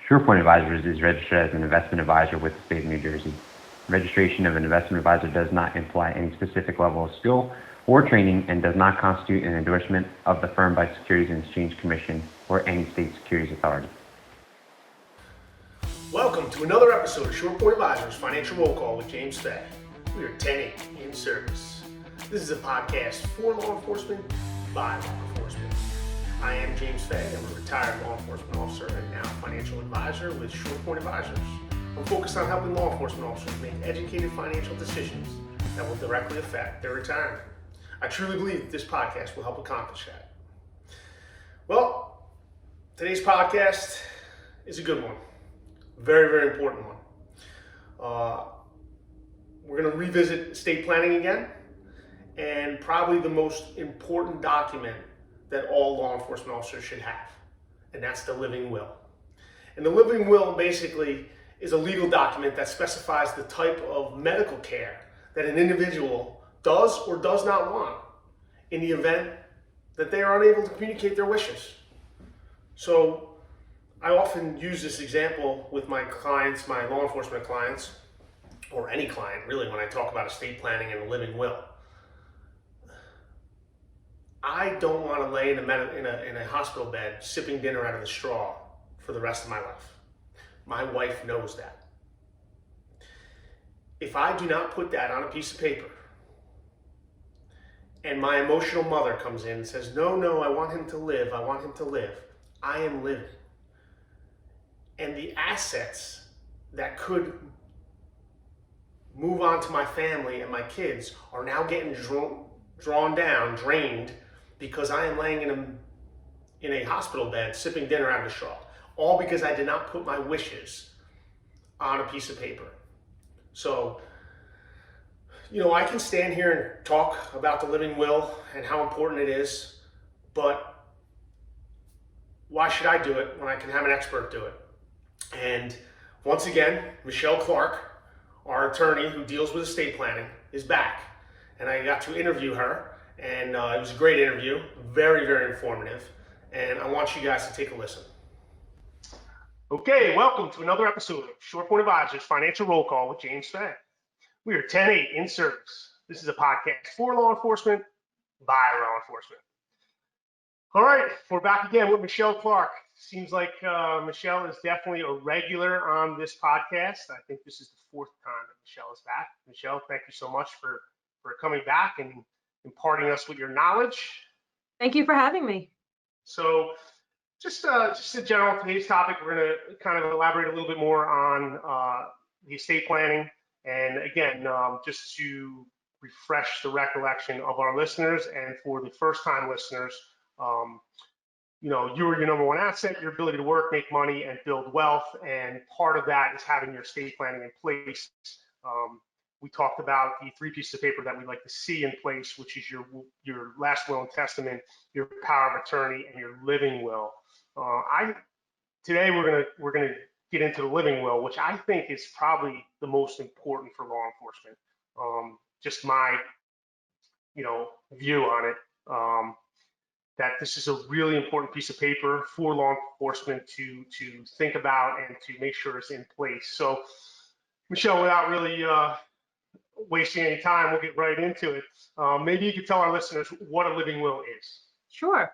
SurePoint Advisors is registered as an investment advisor with the state of New Jersey. Registration of an investment advisor does not imply any specific level of skill or training and does not constitute an endorsement of the firm by Securities and Exchange Commission or any state securities authority. Welcome to another episode of SurePoint Advisors Financial Roll Call with James Fay. We are 10-8 in service. This is a podcast for law enforcement by law enforcement. I am James Fay. I'm a retired law enforcement officer and now financial advisor with SurePoint Advisors. I'm focused on helping law enforcement officers make educated financial decisions that will directly affect their retirement. I truly believe that this podcast will help accomplish that. Well, today's podcast is a good one. Very, very important one. We're going to revisit estate planning again, and probably the most important document that all law enforcement officers should have, and that's the living will. And the living will basically is a legal document that specifies the type of medical care that an individual does or does not want in the event that they are unable to communicate their wishes. So I often use this example with my clients, my law enforcement clients, or any client really, when I talk about estate planning and a living will. I don't want to lay in a hospital bed sipping dinner out of the straw for the rest of my life. My wife knows that. If I do not put that on a piece of paper, and my emotional mother comes in and says, no, I want him to live, I am living. And the assets that could move on to my family and my kids are now getting drained, because I am laying in a hospital bed sipping dinner out of the straw. All because I did not put my wishes on a piece of paper. So, I can stand here and talk about the living will and how important it is, but why should I do it when I can have an expert do it? And once again, Michele Clark, our attorney who deals with estate planning, is back. And I got to interview her, and it was a great interview, very, very informative. And I want you guys to take a listen. Okay, welcome to another episode of SurePoint Advisors Financial Roll Call with James Fay. We are 10-8 in service. This is a podcast for law enforcement by law enforcement. All right, we're back again with Michele Clark. Seems like Michele is definitely a regular on this podcast. I think this is the fourth time that Michele is back. Michele, thank you so much for coming back and imparting us with your knowledge. Thank you for having me. So just in general, today's topic, we're going to kind of elaborate a little bit more on the estate planning. And again, just to refresh the recollection of our listeners, and for the first-time listeners, you are your number one asset, your ability to work, make money, and build wealth. And part of that is having your estate planning in place. We talked about the three pieces of paper that we'd like to see in place, which is your last will and testament, your power of attorney, and your living will. Today we're gonna get into the living will, which I think is probably the most important for law enforcement. Just my view on it. That this is a really important piece of paper for law enforcement to think about and to make sure it's in place. So, Michele, without really wasting any time, we'll get right into it. Maybe you could tell our listeners what a living will is. Sure.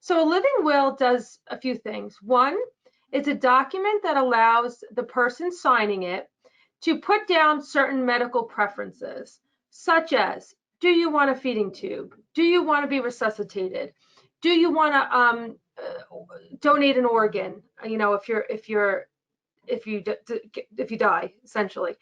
So a living will does a few things. One, it's a document that allows the person signing it to put down certain medical preferences, such as, do you want a feeding tube? Do you want to be resuscitated? Do you want to donate an organ? If you die, essentially.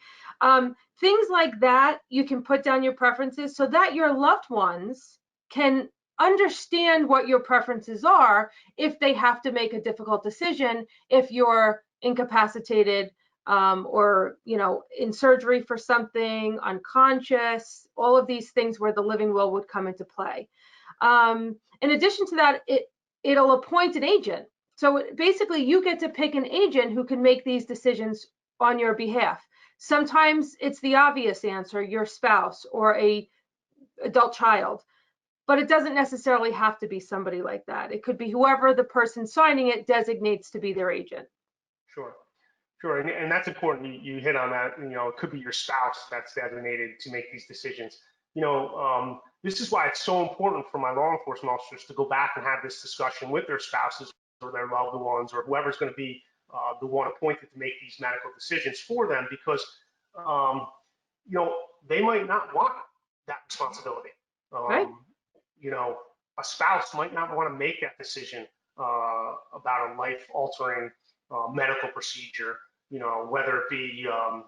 Things like that, you can put down your preferences so that your loved ones can understand what your preferences are if they have to make a difficult decision, if you're incapacitated or in surgery for something, unconscious, all of these things where the living will would come into play. In addition to that, it'll appoint an agent. So basically you get to pick an agent who can make these decisions on your behalf. Sometimes it's the obvious answer, your spouse or a adult child, but it doesn't necessarily have to be somebody like that. It could be whoever the person signing it designates to be their agent. Sure. Sure, and that's important. You hit on that. It could be your spouse that's designated to make these decisions. This is why it's so important for my law enforcement officers to go back and have this discussion with their spouses or their loved ones or whoever's going to be the one appointed to make these medical decisions for them, because they might not want that responsibility. Right. A spouse might not want to make that decision about a life-altering medical procedure, whether it be, on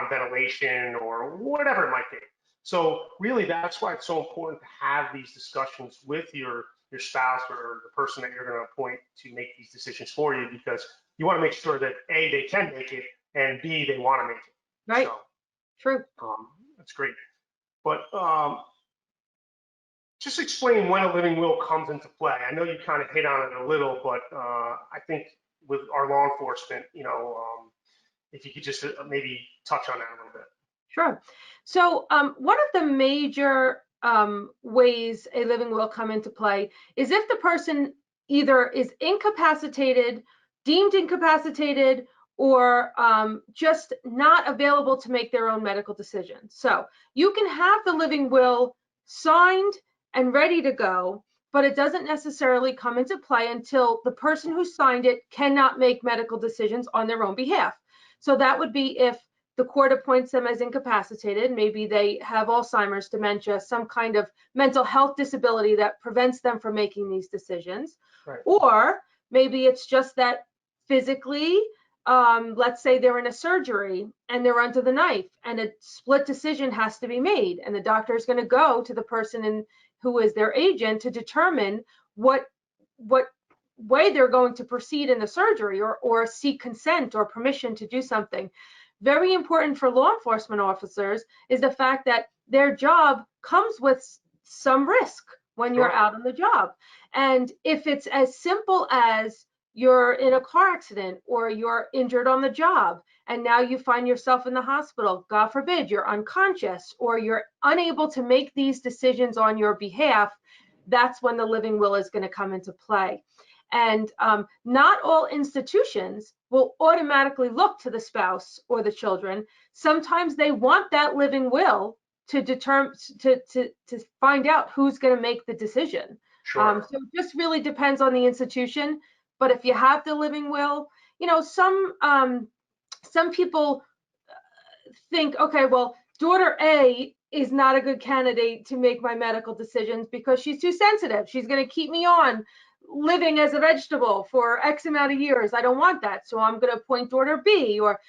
ventilation or whatever it might be. So really, that's why it's so important to have these discussions with your spouse or the person that you're going to appoint to make these decisions for you, because you want to make sure that A, they can make it, and B, they want to make it. Right. So, True. that's great. But just explain when a living will comes into play. I know you kind of hit on it a little, but I think with our law enforcement, if you could just maybe touch on that a little bit. Sure. So one of the major ways a living will come into play is if the person either is incapacitated, deemed incapacitated, or just not available to make their own medical decisions. So you can have the living will signed and ready to go, but it doesn't necessarily come into play until the person who signed it cannot make medical decisions on their own behalf. So that would be if the court appoints them as incapacitated. Maybe they have Alzheimer's, dementia, some kind of mental health disability that prevents them from making these decisions. Right. Or maybe it's just that physically, let's say they're in a surgery and they're under the knife and a split decision has to be made, and the doctor is going to go to the person who is their agent to determine what way they're going to proceed in the surgery, or seek consent or permission to do something. Very important for law enforcement officers is the fact that their job comes with some risk when you're out on the job. And if it's as simple as you're in a car accident or you're injured on the job and now you find yourself in the hospital, God forbid, you're unconscious or you're unable to make these decisions on your behalf, that's when the living will is going to come into play. And not all institutions will automatically look to the spouse or the children. Sometimes they want that living will to determine to find out who's going to make the decision. Sure. So it just really depends on the institution. But if you have the living will, some people think, okay, well, daughter A is not a good candidate to make my medical decisions because she's too sensitive. She's going to keep me on living as a vegetable for X amount of years. I don't want that. So I'm going to appoint daughter B. Or,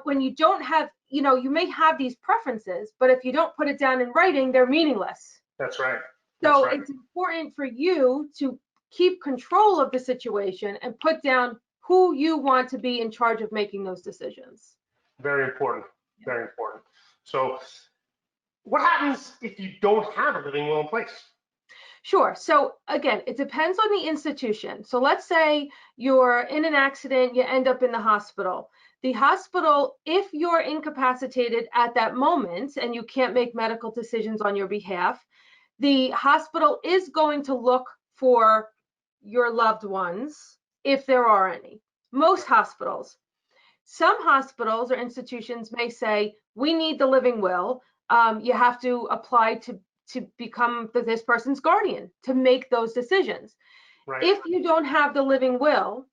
when you don't have, you may have these preferences, but if you don't put it down in writing, they're meaningless. That's right. So it's important for you to keep control of the situation and put down who you want to be in charge of making those decisions. Very important. Very important. So what happens if you don't have a living will in place? Sure. So again, it depends on the institution. So let's say you're in an accident, you end up in the hospital. The hospital, if you're incapacitated at that moment and you can't make medical decisions on your behalf, the hospital is going to look for your loved ones, if there are any. Most hospitals. Some hospitals or institutions may say, we need the living will. You have to apply to become this person's guardian to make those decisions. Right. If you don't have the living will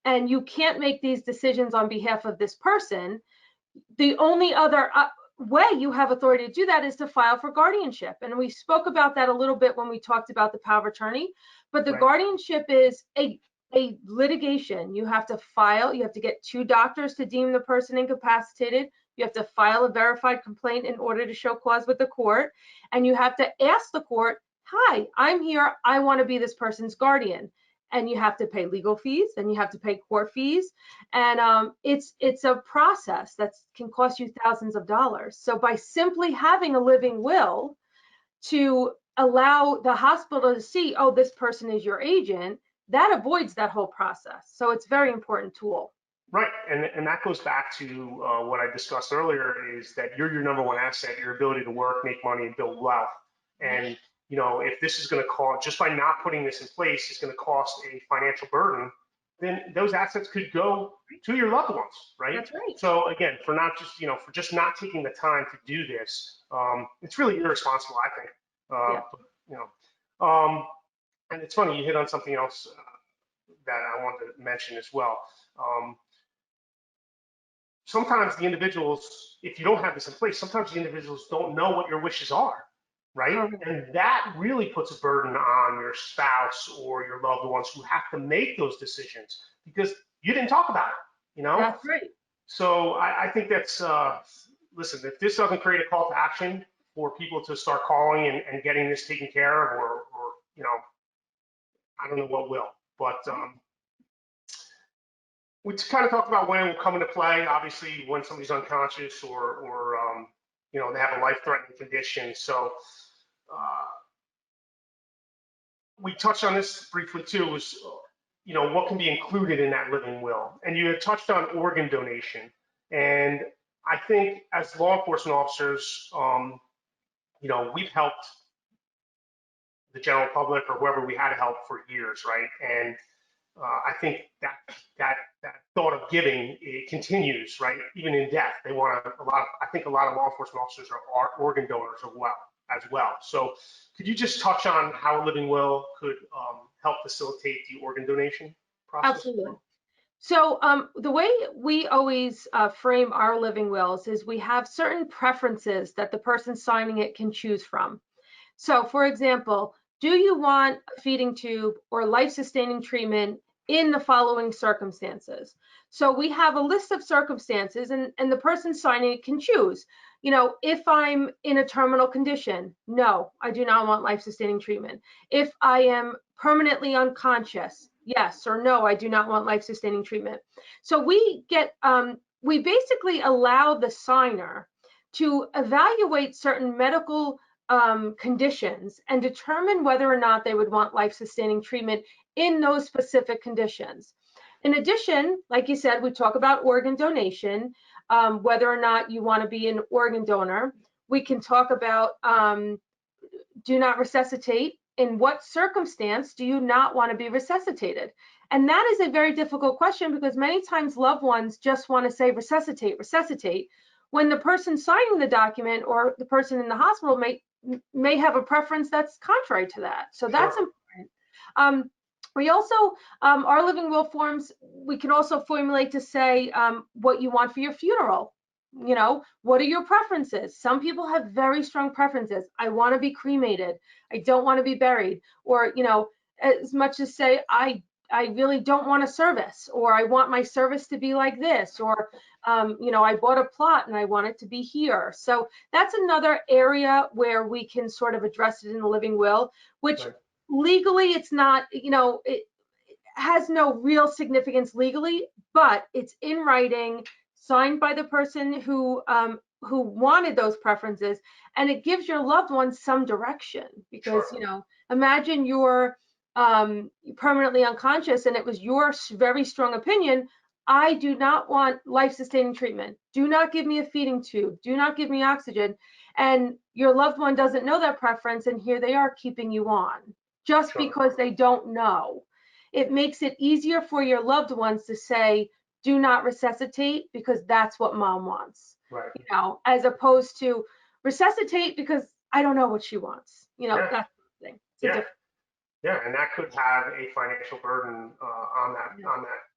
and you can't make these decisions on behalf of this person, the only other way you have authority to do that is to file for guardianship. And we spoke about that a little bit when we talked about the power of attorney, but the guardianship is a litigation. You have to file, you have to get 2 doctors to deem the person incapacitated. You have to file a verified complaint in order to show cause with the court. And you have to ask the court, hi, I'm here, I want to be this person's guardian. And you have to pay legal fees and you have to pay court fees. And it's a process that can cost you thousands of dollars. So by simply having a living will to allow the hospital to see, oh, this person is your agent, that avoids that whole process. So it's a very important tool. Right, and that goes back to what I discussed earlier, is that you're your number one asset, your ability to work, make money, and build wealth. And if this is going to cost, just by not putting this in place, is going to cost a financial burden then those assets could go to your loved ones, right? That's right. So again, for not just, for just not taking the time to do this, it's really irresponsible, I think. Yeah. But, and it's funny, you hit on something else that I wanted to mention as well. Sometimes the individuals, if you don't have this in place, sometimes the individuals don't know what your wishes are, right? Correct. And that really puts a burden on your spouse or your loved ones who have to make those decisions because you didn't talk about it, That's right. So I think that's, listen, if this doesn't create a call to action for people to start calling and getting this taken care of, or I don't know what will. But we kind of talked about when it will come into play. Obviously, when somebody's unconscious or they have a life-threatening condition. So we touched on this briefly too. Was what can be included in that living will, and you had touched on organ donation. And I think as law enforcement officers, we've helped the general public or whoever we had to help for years, right? And I think that thought of giving, it continues, right? Even in death, they want I think a lot of law enforcement officers are organ donors as well. So could you just touch on how a living will could help facilitate the organ donation process? Absolutely. So the way we always frame our living wills is we have certain preferences that the person signing it can choose from. So for example, do you want a feeding tube or life-sustaining treatment in the following circumstances? So we have a list of circumstances and the person signing it can choose. If I'm in a terminal condition, no, I do not want life-sustaining treatment. If I am permanently unconscious, yes or no, I do not want life-sustaining treatment. So we basically allow the signer to evaluate certain medical conditions and determine whether or not they would want life-sustaining treatment in those specific conditions. In addition, like you said, we talk about organ donation, whether or not you want to be an organ donor. We can talk about do not resuscitate. In what circumstance do you not want to be resuscitated? And that is a very difficult question because many times loved ones just want to say resuscitate, resuscitate, when the person signing the document or the person in the hospital may have a preference that's contrary to that. So that's important. We also, our living will forms, we can also formulate to say what you want for your funeral. What are your preferences? Some people have very strong preferences. I want to be cremated. I don't want to be buried. Or, as much as say, I really don't want a service, or I want my service to be like this, or, I bought a plot and I want it to be here. So that's another area where we can sort of address it in the living will, which legally it's not, it has no real significance legally, but it's in writing, signed by the person who wanted those preferences, and it gives your loved ones some direction because, imagine you're permanently unconscious and it was your very strong opinion, I do not want life-sustaining treatment. Do not give me a feeding tube. Do not give me oxygen. And your loved one doesn't know that preference, and here they are keeping you on just because they don't know. It makes it easier for your loved ones to say, do not resuscitate because that's what mom wants. Right. As opposed to resuscitate because I don't know what she wants. That thing. Yeah, and that could have a financial burden on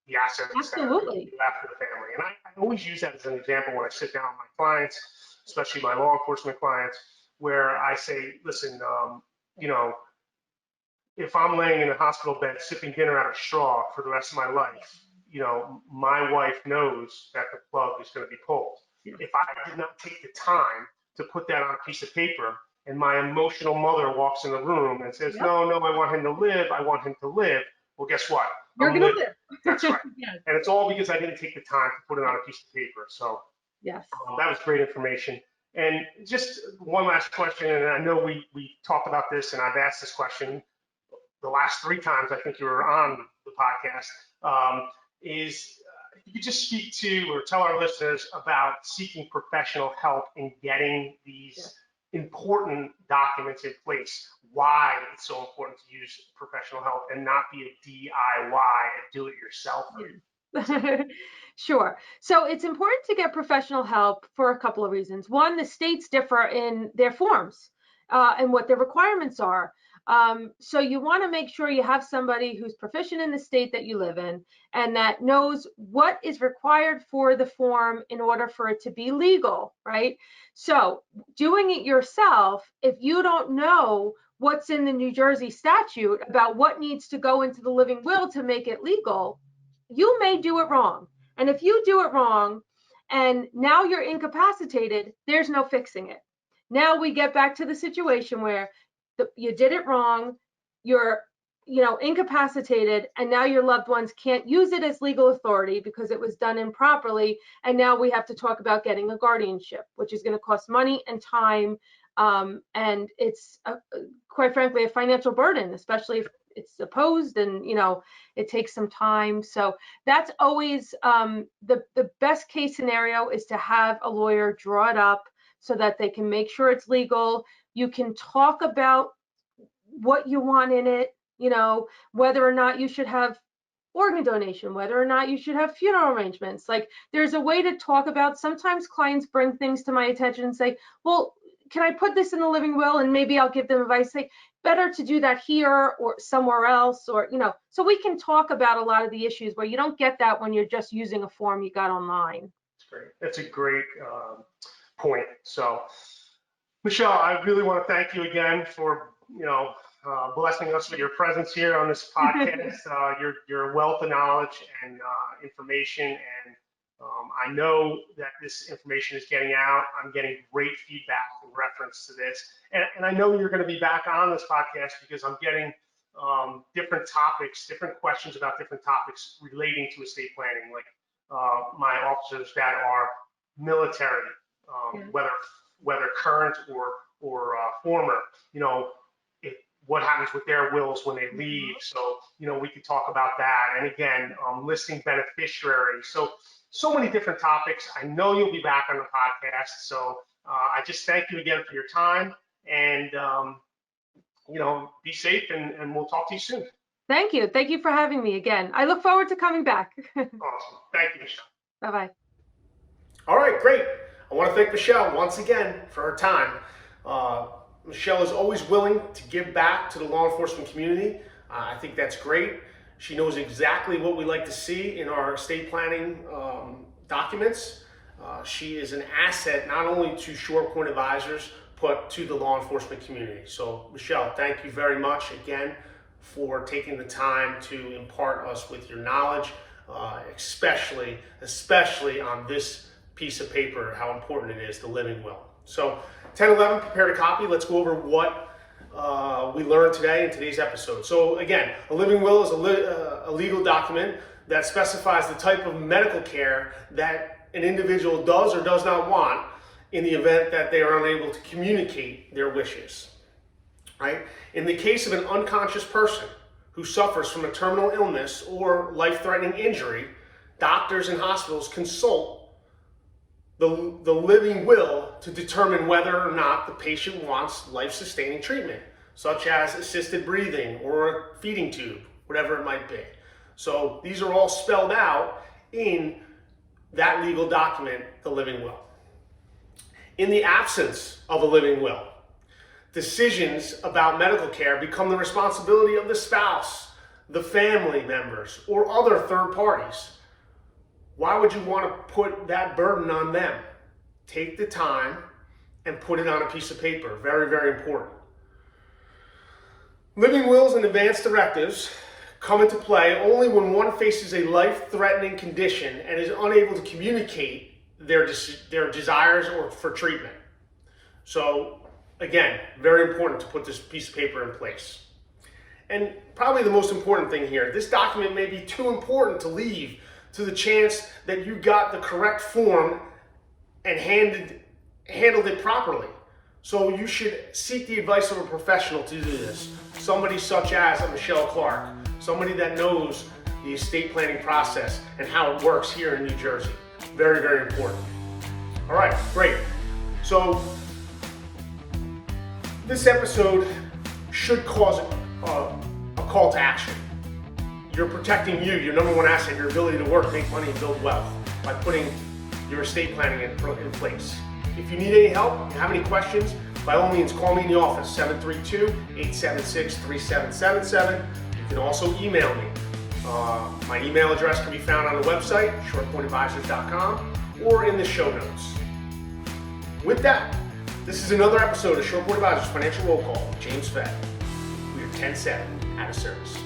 the assets Absolutely. that left for the family. And I always use that as an example when I sit down with my clients, especially my law enforcement clients, where I say, listen, if I'm laying in a hospital bed sipping dinner out of straw for the rest of my life, my wife knows that the plug is going to be pulled. Yeah. If I did not take the time to put that on a piece of paper, and my emotional mother walks in the room and says, no, I want him to live, I want him to live, well, guess what? You're going to live. That's right. Yes. And it's all because I didn't take the time to put it on a piece of paper. So yes, that was great information. And just one last question, and I know we talked about this, and I've asked this question the last 3 times I think you were on the podcast, is you could just speak to or tell our listeners about seeking professional help in getting these important documents in place, why it's so important to use professional help and not be a DIY and do it yourself. Sure. So it's important to get professional help for a couple of reasons. One, the states differ in their forms and what their requirements are. So you want to make sure you have somebody who's proficient in the state that you live in and that knows what is required for the form in order for it to be legal, right? So doing it yourself, if you don't know what's in the New Jersey statute about what needs to go into the living will to make it legal, you may do it wrong. And if you do it wrong and now you're incapacitated, there's no fixing it. Now we get back to the situation where you did it wrong, you're incapacitated, and now your loved ones can't use it as legal authority because it was done improperly. And now we have to talk about getting a guardianship, which is going to cost money and time. And it's quite frankly a financial burden, especially if it's opposed and it takes some time. So that's always the best case scenario, is to have a lawyer draw it up so that they can make sure it's legal. You can talk about what you want in it, whether or not you should have organ donation, whether or not you should have funeral arrangements. Like, there's a way to talk about, sometimes clients bring things to my attention and say, well, can I put this in the living will? And maybe I'll give them advice, say, better to do that here or somewhere else, or, so we can talk about a lot of the issues where you don't get that when you're just using a form you got online. That's great. That's a great point. So, Michele, I really want to thank you again for, blessing us with your presence here on this podcast. Your wealth of knowledge and information, and I know that this information is getting out. I'm getting great feedback in reference to this, and I know you're going to be back on this podcast because I'm getting different topics, different questions about different topics relating to estate planning, like my officers that are military, whether current or former, what happens with their wills when they leave. So, we could talk about that. And again, listing beneficiaries. So many different topics. I know you'll be back on the podcast. So I just thank you again for your time, and, be safe, and we'll talk to you soon. Thank you. Thank you for having me again. I look forward to coming back. Awesome. Thank you, Michele. Bye-bye. All right, great. I want to thank Michele once again for her time. Michele is always willing to give back to the law enforcement community. I think that's great. She knows exactly what we like to see in our estate planning documents. She is an asset not only to Short Point Advisors, but to the law enforcement community. So, Michele, thank you very much again for taking the time to impart us with your knowledge, especially on this piece of paper, how important it is, the living will. So 10-11, prepared a copy. Let's go over what we learned today in today's episode. So again, a living will is a legal document that specifies the type of medical care that an individual does or does not want in the event that they are unable to communicate their wishes. Right? In the case of an unconscious person who suffers from a terminal illness or life-threatening injury, doctors and hospitals consult the living will to determine whether or not the patient wants life-sustaining treatment, such as assisted breathing or a feeding tube, whatever it might be. So these are all spelled out in that legal document, the living will. In the absence of a living will, decisions about medical care become the responsibility of the spouse, the family members, or other third parties. Why would you want to put that burden on them? Take the time and put it on a piece of paper. Very, very important. Living wills and advance directives come into play only when one faces a life-threatening condition and is unable to communicate their desires or for treatment. So again, very important to put this piece of paper in place. And probably the most important thing here, this document may be too important to leave to the chance that you got the correct form and handled it properly. So you should seek the advice of a professional to do this. Somebody such as a Michele Clark, somebody that knows the estate planning process and how it works here in New Jersey. Very, very important. All right, great. So This episode should cause a call to action. You're protecting you, your number one asset, your ability to work, make money, and build wealth by putting your estate planning in place. If you need any help, you have any questions, by all means, call me in the office, 732-876-3777. You can also email me. My email address can be found on the website, shortpointadvisors.com, or in the show notes. With that, this is another episode of Short Point Advisors Financial Roll Call with James Fett. We are 10-7 out of service.